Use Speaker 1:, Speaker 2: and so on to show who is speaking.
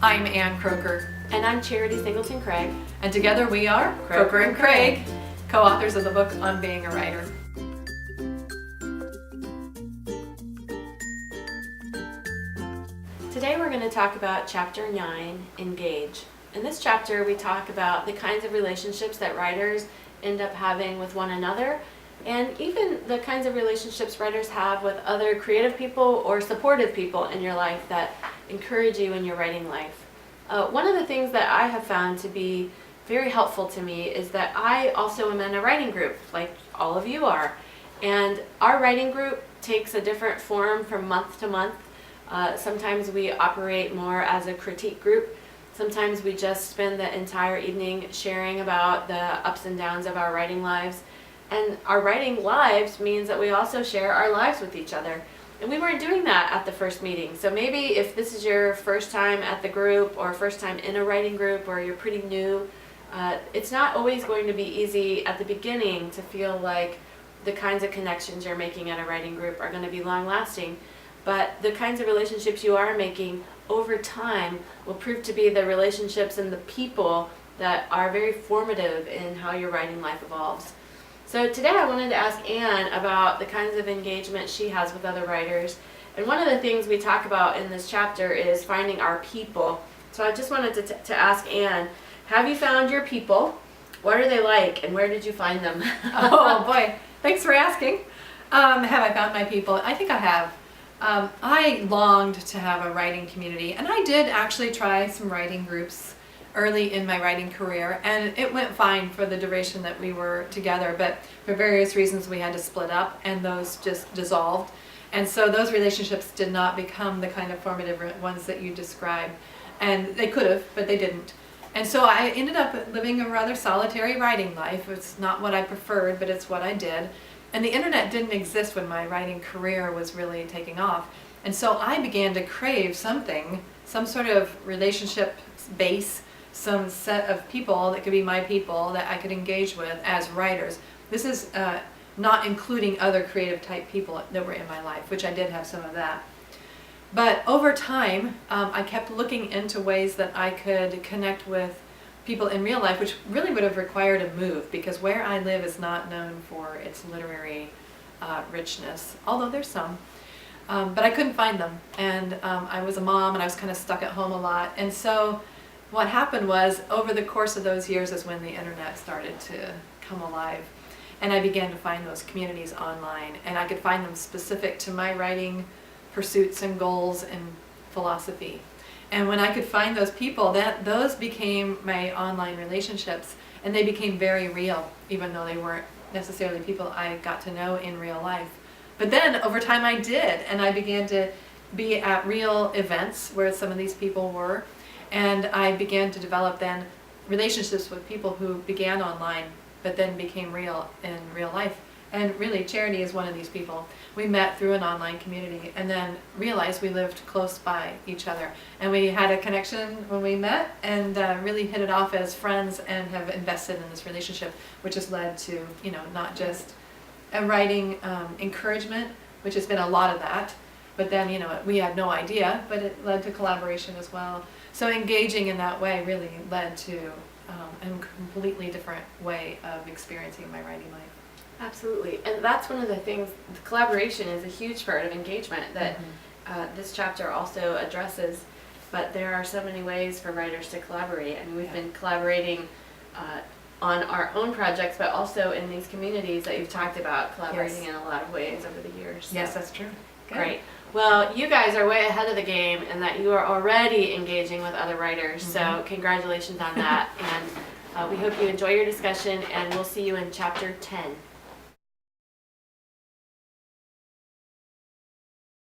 Speaker 1: I'm Ann Kroeker.
Speaker 2: And I'm Singleton Craig.
Speaker 1: And together we are Kroeker and Craig, co-authors of the book on being a writer.
Speaker 2: Today we're going to talk about Chapter 9, Engage. In this chapter we talk about the kinds of relationships that writers end up having with one another, and even the kinds of relationships writers have with other creative people or supportive people in your life that encourage you in your writing life. One of the things that I have found to be very helpful to me is that I also am in a writing group, like all of you are. And our writing group takes a different form from month to month. Sometimes we operate more as a critique group. Sometimes we just spend the entire evening sharing about the ups and downs of our writing lives. And our writing lives means that we also share our lives with each other. And we weren't doing that at the first meeting. So maybe if this is your first time at the group or first time in a writing group or you're pretty new, it's not always going to be easy at the beginning to feel like the kinds of connections you're making at a writing group are going to be long lasting. But the kinds of relationships you are making over time will prove to be the relationships and the people that are very formative in how your writing life evolves. So today I wanted to ask Ann about the kinds of engagement she has with other writers. And one of the things we talk about in this chapter is finding our people. So I just wanted to ask Ann, have you found your people? What are they like and where did you find them?
Speaker 1: Oh boy, thanks for asking. Have I found my people? I think I have. I longed to have a writing community, and I did actually try some writing groups early in my writing career, and it went fine for the duration that we were together, but for various reasons we had to split up and those just dissolved. And so those relationships did not become the kind of formative ones that you described, and they could have, but they didn't. And so I ended up living a rather solitary writing life. It's not what I preferred, but it's what I did. And the internet didn't exist when my writing career was really taking off. And so I began to crave something, some sort of relationship base, some set of people that could be my people that I could engage with as writers. This is not including other creative type people that were in my life, which I did have some of that. But over time, I kept looking into ways that I could connect with people in real life, which really would have required a move, because where I live is not known for its literary richness, although there's some. But I couldn't find them, and I was a mom and I was kind of stuck at home a lot. And so what happened was, over the course of those years is when the internet started to come alive. And I began to find those communities online, and I could find them specific to my writing pursuits and goals and philosophy. And when I could find those people, those became my online relationships, and they became very real, even though they weren't necessarily people I got to know in real life. But then over time I did, and I began to be at real events where some of these people were. And I began to develop then relationships with people who began online but then became real in real life. And really, Charity is one of these people. We met through an online community and then realized we lived close by each other. And we had a connection when we met and really hit it off as friends and have invested in this relationship, which has led to, not just a writing encouragement, which has been a lot of that, but then, we had no idea, but it led to collaboration as well. So engaging in that way really led to a completely different way of experiencing my writing life.
Speaker 2: Absolutely. And that's one of the things, the collaboration is a huge part of engagement that this chapter also addresses. But there are so many ways for writers to collaborate. I mean, we've been collaborating on our own projects, but also in these communities that you've talked about, collaborating in a lot of ways over the years. So.
Speaker 1: Yes, that's true. Good.
Speaker 2: Great. Well, you guys are way ahead of the game in that you are already engaging with other writers. So congratulations on that. And we hope you enjoy your discussion, and we'll see you in Chapter 10.